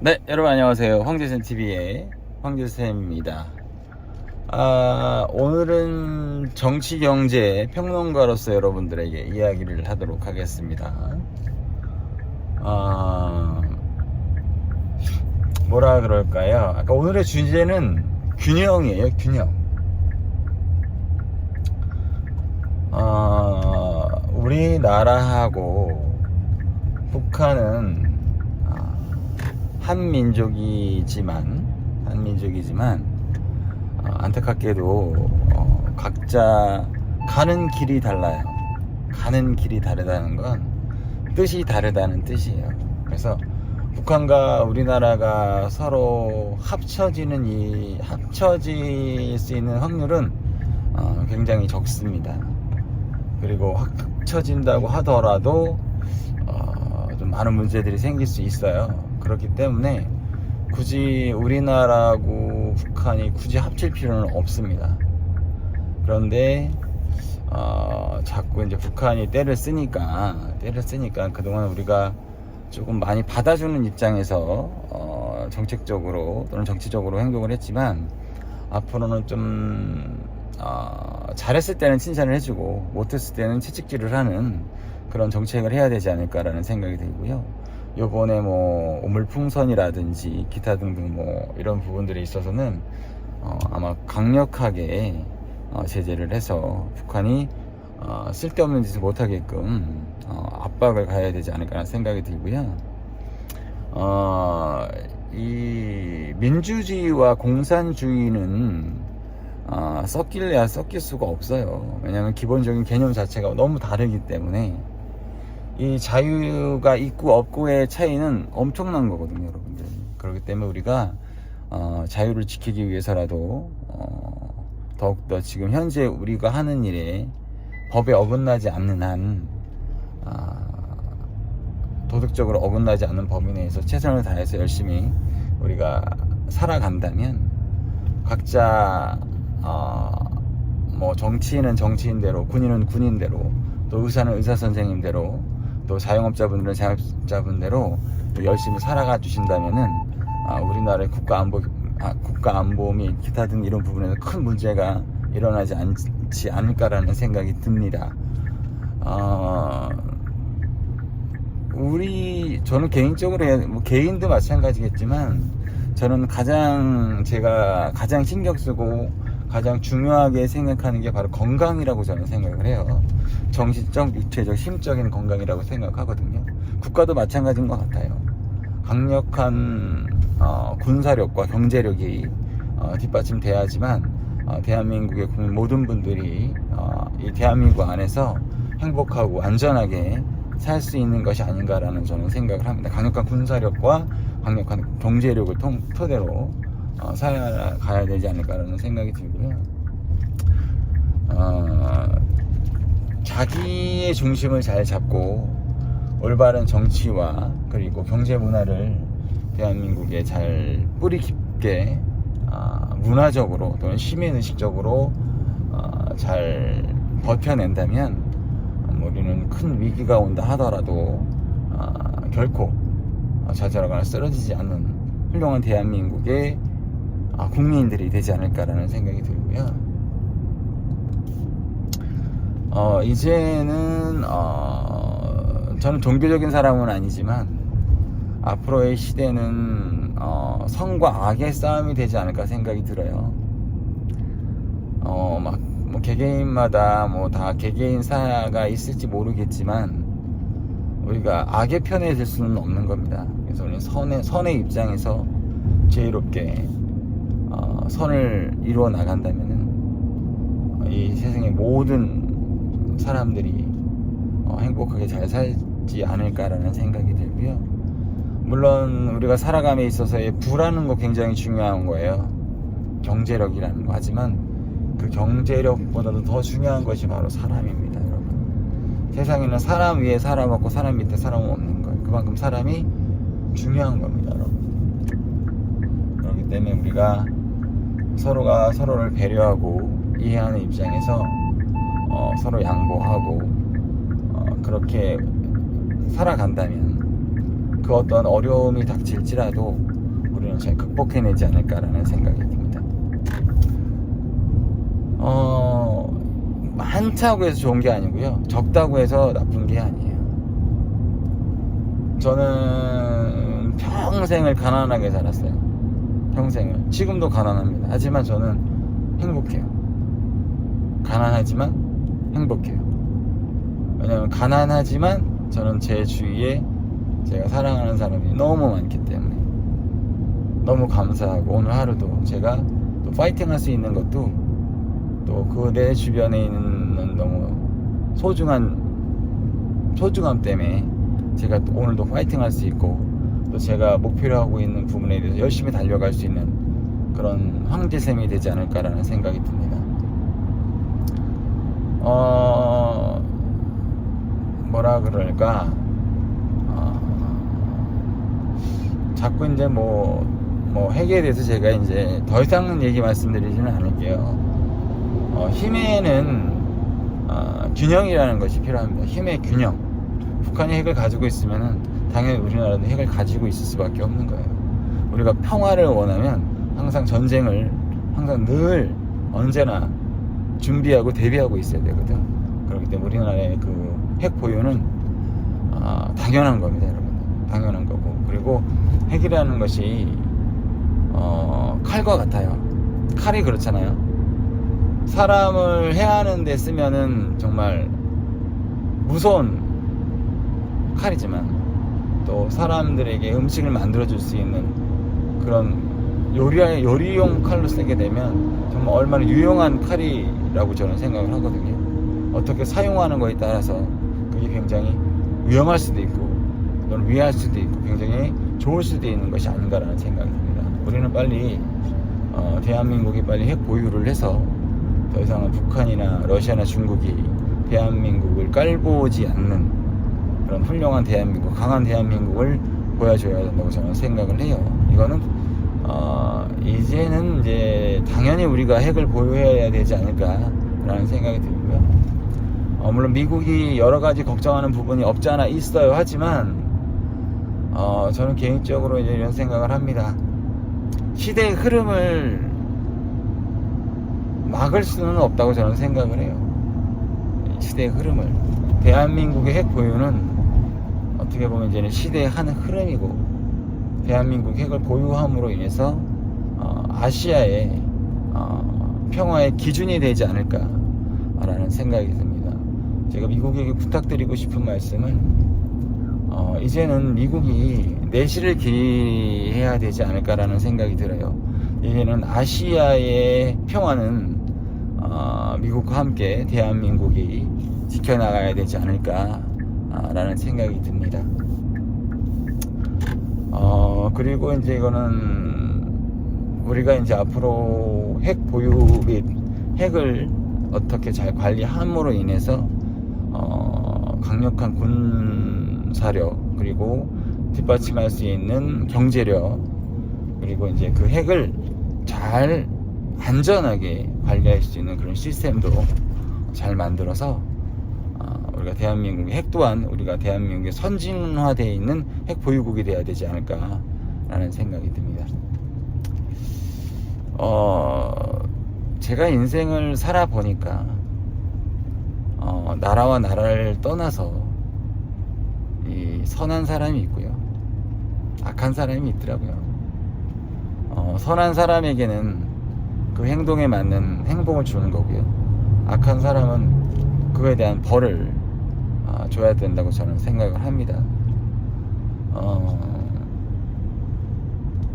네, 여러분 안녕하세요. 황제쌤TV의 황제쌤입니다. 오늘은 정치, 경제 평론가로서 여러분들에게 이야기를 하도록 하겠습니다. 뭐라 그럴까요? 아까 오늘의 주제는 균형이에요, 균형. 우리나라하고 북한은 한민족이지만 안타깝게도 각자 가는 길이 달라요. 가는 길이 다르다는 건 뜻이 다르다는 뜻이에요. 그래서 북한과 우리나라가 서로 합쳐질 수 있는 확률은 굉장히 적습니다. 그리고 합쳐진다고 하더라도 좀 많은 문제들이 생길 수 있어요. 그렇기 때문에 굳이 우리나라하고 북한이 굳이 합칠 필요는 없습니다. 그런데 자꾸 이제 북한이 때를 쓰니까 그동안 우리가 조금 많이 받아주는 입장에서 정책적으로 또는 정치적으로 행동을 했지만 앞으로는 좀 잘했을 때는 칭찬을 해주고 못했을 때는 채찍질을 하는 그런 정책을 해야 되지 않을까라는 생각이 들고요. 요번에 뭐 오물풍선이라든지 기타 등등 뭐 이런 부분들에 있어서는 아마 강력하게 제재를 해서 북한이 쓸데없는 짓을 못하게끔 압박을 가해야 되지 않을까라는 생각이 들고요. 이 민주주의와 공산주의는 섞일래야 섞일 수가 없어요. 왜냐하면 기본적인 개념 자체가 너무 다르기 때문에 이 자유가 있고 없고의 차이는 엄청난 거거든요, 여러분들. 그렇기 때문에 우리가 자유를 지키기 위해서라도 더욱더 지금 현재 우리가 하는 일에 법에 어긋나지 않는 한 도덕적으로 어긋나지 않는 범위 내에서 최선을 다해서 열심히 우리가 살아간다면 각자 뭐 정치인은 정치인대로, 군인은 군인대로, 또 의사는 의사 선생님대로, 또 자영업자분들은 자영업자분대로 열심히 살아가 주신다면은 우리나라의 국가 안보 및 기타 등 이런 부분에서 큰 문제가 일어나지 않지 않을까라는 생각이 듭니다. 저는 개인적으로 뭐 개인도 마찬가지겠지만 저는 제가 가장 신경 쓰고 가장 중요하게 생각하는 게 바로 건강이라고 저는 생각을 해요. 정신적, 육체적, 심적인 건강이라고 생각하거든요. 국가도 마찬가지인 것 같아요. 강력한 군사력과 경제력이 뒷받침돼야지만 대한민국의 국민 모든 분들이 이 대한민국 안에서 행복하고 안전하게 살 수 있는 것이 아닌가라는 저는 생각을 합니다. 강력한 군사력과 강력한 경제력을 토대로 살아가야 되지 않을까라는 생각이 들고요. 자기의 중심을 잘 잡고 올바른 정치와 그리고 경제 문화를 대한민국에 잘 뿌리 깊게 문화적으로 또는 시민의식적으로 잘 버텨낸다면 우리는 큰 위기가 온다 하더라도 결코 좌절하거나 쓰러지지 않는 훌륭한 대한민국의 국민들이 되지 않을까라는 생각이 들고요. 이제는 저는 종교적인 사람은 아니지만 앞으로의 시대는 선과 악의 싸움이 되지 않을까 생각이 들어요. 뭐 개개인마다 뭐 다 개개인사가 있을지 모르겠지만 우리가 악의 편에 들 수는 없는 겁니다. 그래서 우리는 선의 입장에서 지혜롭게 선을 이루어 나간다면은 이 세상의 모든 사람들이 행복하게 잘 살지 않을까라는 생각이 들고요. 물론 우리가 살아감에 있어서의 부라는 거 굉장히 중요한 거예요. 경제력이라는 거. 하지만 그 경제력보다도 더 중요한 것이 바로 사람입니다, 여러분. 세상에는 사람 위에 사람 없고 사람 밑에 사람 없는 거예요. 그만큼 사람이 중요한 겁니다, 여러분. 그렇기 때문에 우리가 서로가 서로를 배려하고 이해하는 입장에서 서로 양보하고 그렇게 살아간다면 그 그 어떤 어려움이 닥칠지라도 우리는 잘 극복해내지 않을까라는 생각이 듭니다. 많다고 해서 좋은 게 아니고요, 적다고 해서 나쁜 게 아니에요. 저는 평생을 가난하게 살았어요. 평생을. 지금도 가난합니다. 하지만 저는 행복해요. 가난하지만 행복해요. 왜냐면 가난하지만 저는 제 주위에 제가 사랑하는 사람이 너무 많기 때문에 너무 감사하고, 오늘 하루도 제가 또 파이팅 할 수 있는 것도 또 그 내 주변에 있는 너무 소중함 때문에 제가 또 오늘도 파이팅 할 수 있고, 또 제가 목표로 하고 있는 부분에 대해서 열심히 달려갈 수 있는 그런 황제샘이 되지 않을까라는 생각이 듭니다. 뭐라 그럴까, 자꾸 이제 뭐 핵에 대해서 제가 이제 더 이상 얘기 말씀드리지는 않을게요. 힘에는 균형이라는 것이 필요합니다. 힘의 균형. 북한이 핵을 가지고 있으면은 당연히 우리나라도 핵을 가지고 있을 수밖에 없는 거예요. 우리가 평화를 원하면 항상 전쟁을 항상 늘 언제나 준비하고 대비하고 있어야 되거든. 그렇기 때문에 우리나라의 그 핵 보유는 당연한 겁니다, 여러분. 당연한 거고, 그리고 핵이라는 것이 칼과 같아요. 칼이 그렇잖아요. 사람을 해하는 데 쓰면은 정말 무서운 칼이지만, 또 사람들에게 음식을 만들어 줄 수 있는 그런 요리용 칼로 쓰게 되면 정말 얼마나 유용한 칼이라고 저는 생각을 하거든요. 어떻게 사용하는 거에 따라서 그게 굉장히 위험할 수도 있고 또는 위할 수도 있고 굉장히 좋을 수도 있는 것이 아닌가라는 생각이 듭니다. 우리는 빨리 대한민국이 빨리 핵 보유를 해서 더 이상은 북한이나 러시아나 중국이 대한민국을 깔보지 않는 그런 훌륭한 대한민국, 강한 대한민국을 보여줘야 된다고 저는 생각을 해요. 이거는 이제는 이제 당연히 우리가 핵을 보유해야 되지 않을까라는 생각이 들고요. 물론 미국이 여러 가지 걱정하는 부분이 없지 않아 있어요. 하지만 저는 개인적으로 이제 이런 생각을 합니다. 시대의 흐름을 막을 수는 없다고 저는 생각을 해요. 시대의 흐름을. 대한민국의 핵 보유는 어떻게 보면 이제는 시대의 한 흐름이고, 대한민국 핵을 보유함으로 인해서 아시아의 평화의 기준이 되지 않을까라는 생각이 듭니다. 제가 미국에게 부탁드리고 싶은 말씀은 이제는 미국이 내실을 기해야 되지 않을까라는 생각이 들어요. 이제는 아시아의 평화는 미국과 함께 대한민국이 지켜나가야 되지 않을까라는 생각이 듭니다. 그리고 이제 이거는 우리가 이제 앞으로 핵 보유 및 핵을 어떻게 잘 관리함으로 인해서 강력한 군사력, 그리고 뒷받침할 수 있는 경제력, 그리고 이제 그 핵을 잘 안전하게 관리할 수 있는 그런 시스템도 잘 만들어서 우리가 대한민국의 핵 또한 우리가 대한민국의 선진화되어 있는 핵 보유국이 돼야 되지 않을까라는 생각이 듭니다. 제가 인생을 살아보니까 나라와 나라를 떠나서 이 선한 사람이 있고요, 악한 사람이 있더라고요. 선한 사람에게는 그 행동에 맞는 행복을 주는 거고요, 악한 사람은 그거에 대한 벌을 줘야 된다고 저는 생각을 합니다.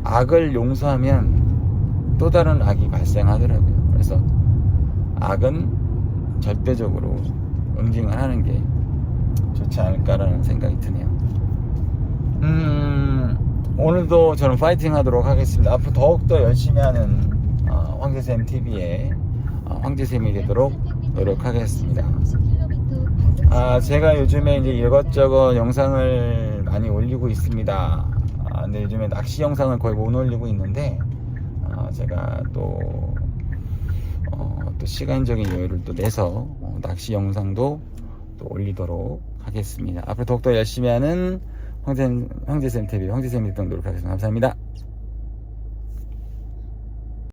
악을 용서하면 또 다른 악이 발생하더라고요. 그래서 악은 절대적으로 응징을 하는 게 좋지 않을까라는 생각이 드네요. 오늘도 저는 파이팅 하도록 하겠습니다. 앞으로 더욱더 열심히 하는 황제샘 TV의 황제샘이 되도록 노력하겠습니다. 제가 요즘에 이제 이것저것 영상을 많이 올리고 있습니다. 근데 요즘에 낚시 영상을 거의 못 올리고 있는데, 제가 또 시간적인 여유를 또 내서 낚시 영상도 또 올리도록 하겠습니다. 앞으로 더욱더 열심히 하는 황제쌤 TV, 황제쌤 읽도록 하겠습니다. 감사합니다.